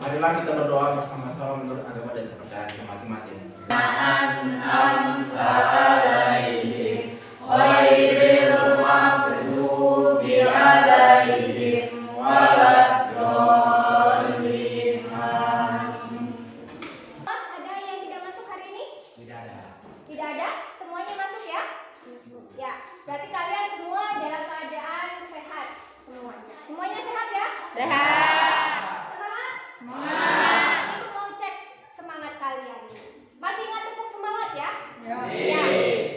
Marilah kita berdoa bersama-sama menurut agama dan kepercayaan kita masing-masing. An'amta 'alaihim ghairil maghdubi 'alaihim waladdallin. Mas, ada yang tidak masuk hari ini? Tidak ada. Tidak ada? Semuanya masuk ya? Ya, berarti kalian semua dalam keadaan sehat semuanya. Semuanya sehat ya? Sehat. Semangat? Semangat. Ibu mau cek semangat kalian. Masih ingat tepuk semangat ya? Ya. Ya.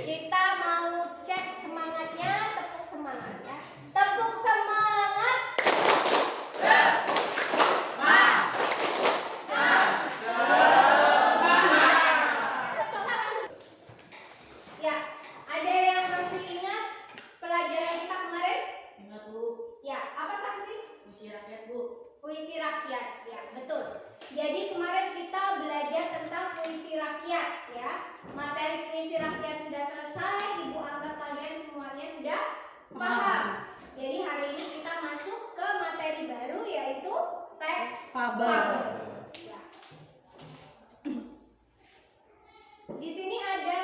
Kita mau cek semangatnya, tepuk semangat ya. Tepuk semangat. Ya, ada yang masih ingat pelajaran kita kemarin? Ingat Bu, Ya, apa sanksi? puisi rakyat Bu. Puisi rakyat, ya betul. Jadi kemarin kita belajar tentang puisi rakyat ya. Materi puisi rakyat sudah selesai, Ibu anggap kalian semuanya sudah paham. Jadi hari ini kita masuk ke materi baru yaitu teks Fabel. Ya. Di sini ada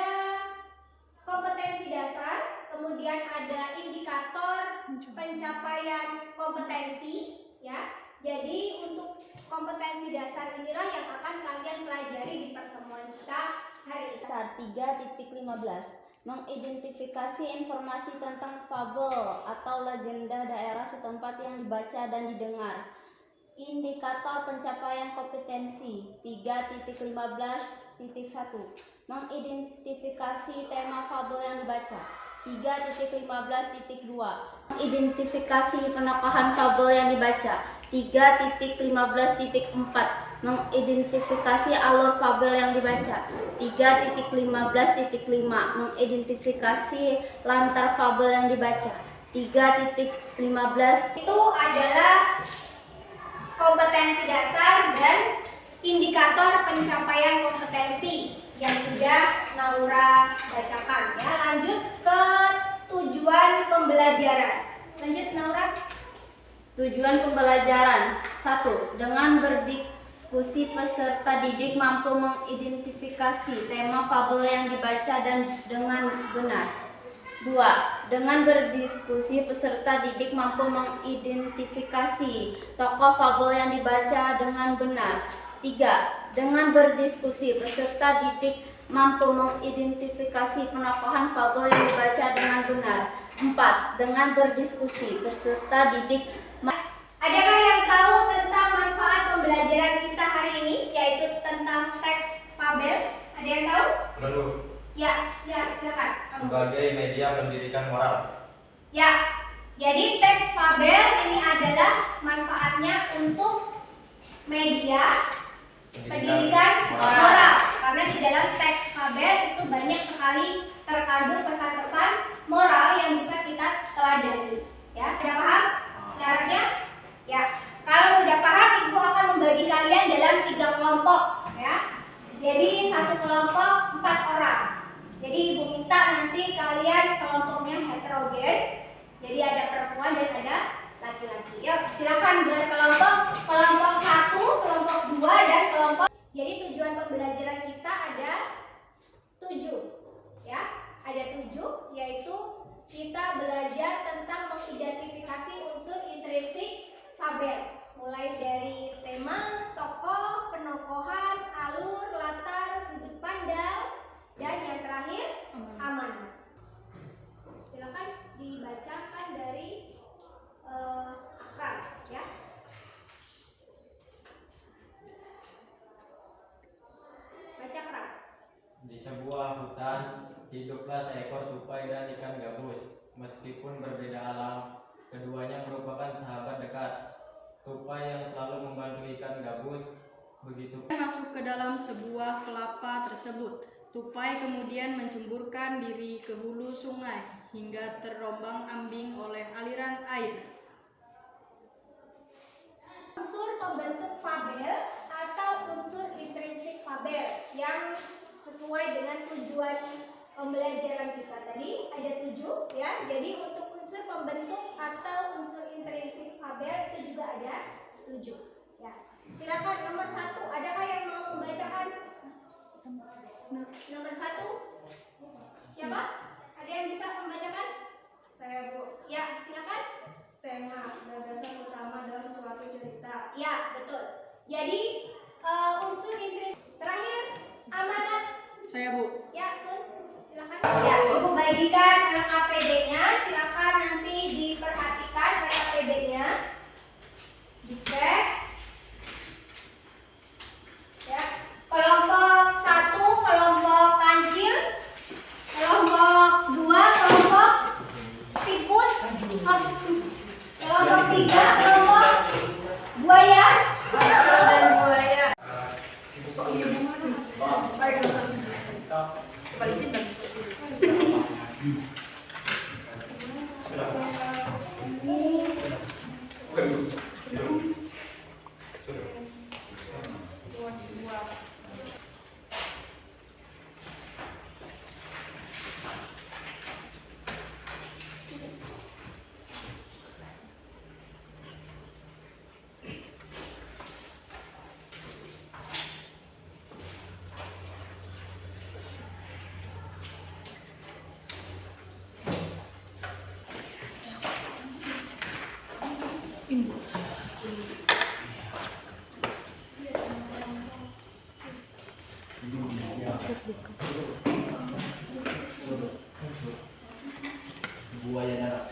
kompetensi dasar, kemudian ada indikator pencapaian kompetensi ya. Jadi untuk kompetensi dasar inilah yang akan kalian pelajari di pertemuan kita hari ini. 3.15 mengidentifikasi informasi tentang fabel atau legenda daerah setempat yang dibaca dan didengar. Indikator pencapaian kompetensi 3.15.1 mengidentifikasi tema fabel yang dibaca. 3.15.2 mengidentifikasi penokohan fabel yang dibaca. 3.15.4 mengidentifikasi alur fabel yang dibaca. 3.15.5 mengidentifikasi latar fabel yang dibaca. 3.15 Itu adalah kompetensi dasar dan indikator pencapaian kompetensi yang sudah Naura bacakan ya. Lanjut ke tujuan pembelajaran. Lanjut Naura. Tujuan pembelajaran 1. Dengan berdiskusi peserta didik mampu mengidentifikasi tema fabel yang dibaca dan dengan benar. 2. Dengan berdiskusi peserta didik mampu mengidentifikasi tokoh fabel yang dibaca dengan benar. 3. Dengan berdiskusi peserta didik mampu mengidentifikasi penokohan fabel yang dibaca dengan benar. 4. Dengan berdiskusi peserta didik Adakah yang tahu tentang manfaat pembelajaran kita hari ini, yaitu tentang teks fabel? Ada yang tahu? Perlu. Ya, silakan. Sebagai media pendidikan moral. Ya, jadi teks fabel ini adalah manfaatnya untuk media pendidikan moral. Karena di dalam teks fabel itu banyak sekali terkandung pesan-pesan moral yang bisa kita teladani. Ya, sudah paham caranya? Ya, kalau sudah paham, Ibu akan membagi kalian dalam 3 kelompok. Ya, jadi satu kelompok 4 orang. Jadi Ibu minta nanti kalian kelompoknya heterogen. Jadi ada perempuan dan ada laki-laki. Yuk, silakan berkelompok. Kelompok 1, kelompok 2, dan kelompok. Jadi tujuan pembelajaran kita ada 7. Ya, ada 7, yaitu kita belajar tentang mengidentifikasi unsur intrinsik fabel. Mulai dari tema, tokoh, penokohan, alur, latar, sudut pandang, dan yang terakhir amanat. Silakan dibacakan dari akral ya. Baca akral. Di sebuah hutan hiduplah seekor tupai dan ikan gabus. Meskipun berbeda alam, keduanya merupakan sahabat dekat. Tupai yang selalu membantu ikan gabus, begitu Masuk ke dalam sebuah kelapa tersebut. Tupai kemudian mencemburkan diri ke hulu sungai hingga terombang-ambing oleh aliran air. Unsur pembentuk fabel atau unsur intrinsik fabel yang sesuai dengan tujuan pembelajaran kita tadi ada 7 ya. Jadi untuk unsur pembentuk atau unsur intrinsik fabel itu juga ada 7 ya. Silakan nomor 1. Adakah yang mau membacakan? Nomor 1. Siapa? Ada yang bisa membacakan? Saya, Bu. Ya, silakan. Tema gagasan utama dalam suatu cerita. Ya, betul. Jadi unsur intrinsik. Terakhir, amanat. Saya, Bu. Ya, betul. Silakan. Ya, Ibu bagikan KPD-nya. Silakan nanti diperhatikan KPD-nya. Dicek. Ya, kelompok 1 kelompok kancil, kelompok 2 kelompok siput, kelompok 3 kelompok buaya. Buaya darat.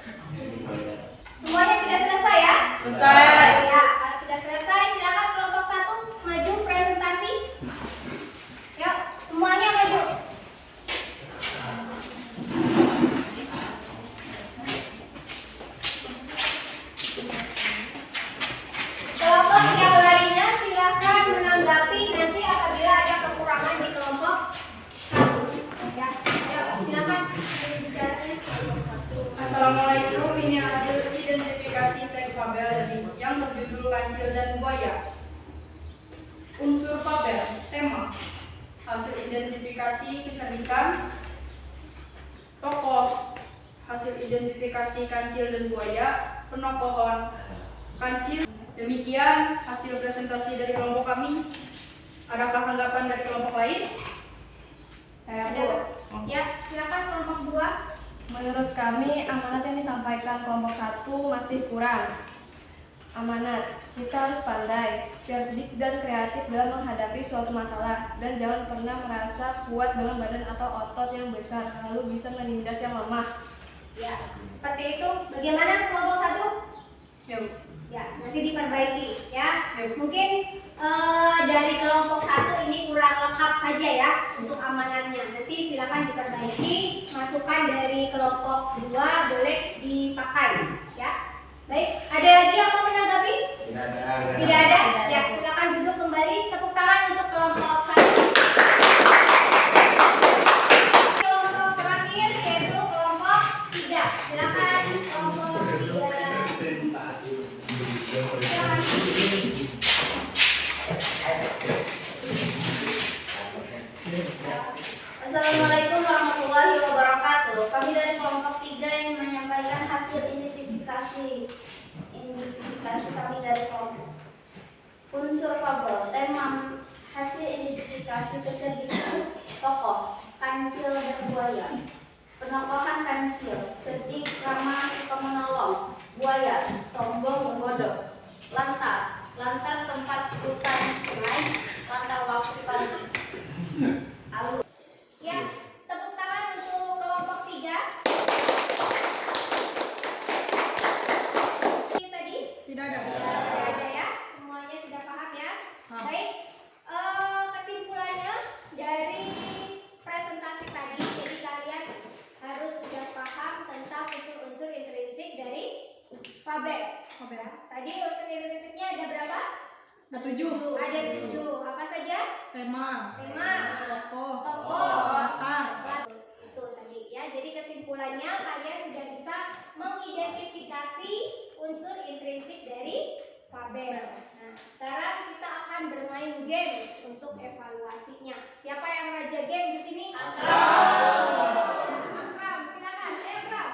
Semuanya sudah selesai ya? Selesai. Ya, kalau sudah selesai silakan kelompok 1 maju presentasi. Yuk, semuanya maju. Kelompok yang lainnya silakan menanggapi nanti apabila ada kekurangan di kelompok 1. Ya, silakan bicaranya kelompok 1. Assalamualaikum, ini hasil identifikasi teks fabel yang berjudul Kancil dan Buaya. Unsur fabel, tema, hasil identifikasi kecerdikan, tokoh, hasil identifikasi kancil dan buaya, penokohan kancil. Demikian hasil presentasi dari kelompok kami. Adakah tanggapan dari kelompok lain? Saya, Ada? Bu. Ya, silakan kelompok 2. Menurut kami, amanat yang disampaikan kelompok 1 masih kurang. Amanat, kita harus pandai, cerdik dan kreatif dalam menghadapi suatu masalah, dan jangan pernah merasa kuat dengan badan atau otot yang besar, lalu bisa menindas yang lemah. Ya, seperti itu. Bagaimana kelompok 1? Ya, Bu. Ya, nanti diperbaiki ya. Baik. Mungkin dari kelompok 1 ini kurang lengkap saja ya untuk amanatnya. Nanti silakan diperbaiki. Masukan dari kelompok 2 boleh dipakai ya. Baik, ada lagi yang mau menanggapi? Tidak ada. Tidak ada? Ya, silakan duduk kembali. Tepuk tangan untuk kelompok 1. Kelompok terakhir yaitu kelompok 3. Silakan kelompok 3. Assalamualaikum warahmatullahi wabarakatuh. Kami dari kelompok 3 yang menyampaikan hasil identifikasi kami dari kelompok. Unsur fabel, tema hasil identifikasi kecerdikan, tokoh, kancil dan buaya. Penokohan kancil, cerdik, ramah, suka menolong. Buaya, sombong, bodoh. Lantar tempat hutan sungai, lantar waktu pagi. Alur. Ya, tepuk tangan untuk kelompok 3. Ini tadi? Tidak ada. Tidak ada ya. Semuanya sudah paham ya? Paham. Baik. Kesimpulannya dari presentasi tadi, jadi kalian harus sudah paham tentang unsur-unsur intrinsik dari fabel. Fabel. Tadi unsur intrinsiknya ada berapa? Ada 7. Ada 7. Apa saja? Tema, Tokoh, latar. itu tadi ya. Jadi kesimpulannya kalian sudah bisa mengidentifikasi unsur intrinsik dari fabel. Nah, sekarang kita akan bermain game untuk evaluasinya. Siapa yang raja game di sini? Akram, silakan. Ayo, Akram.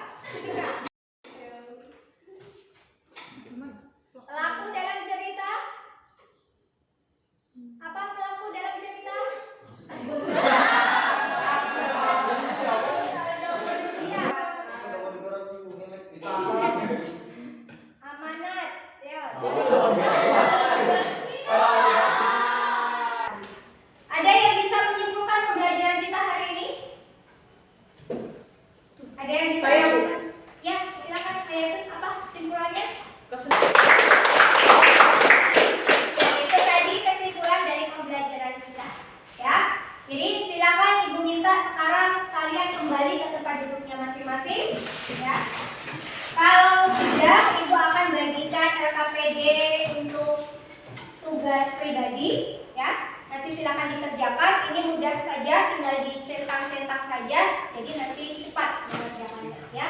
Pelaku dalam cerita Ada yang bisa? Saya, Bu. Ya, silakan. Hayatun, apa kesimpulannya? Itu tadi kesimpulan dari pembelajaran kita, ya. Jadi silakan Ibu minta sekarang kalian kembali ke tempat duduknya masing-masing, ya. Kalau sudah, Ibu akan bagikan RKPD untuk tugas pribadi, ya. Nanti silakan dikerjakan. Ini mudah saja, tinggal dicentang-centang saja. Jadi nanti cepat mengerjakannya, ya.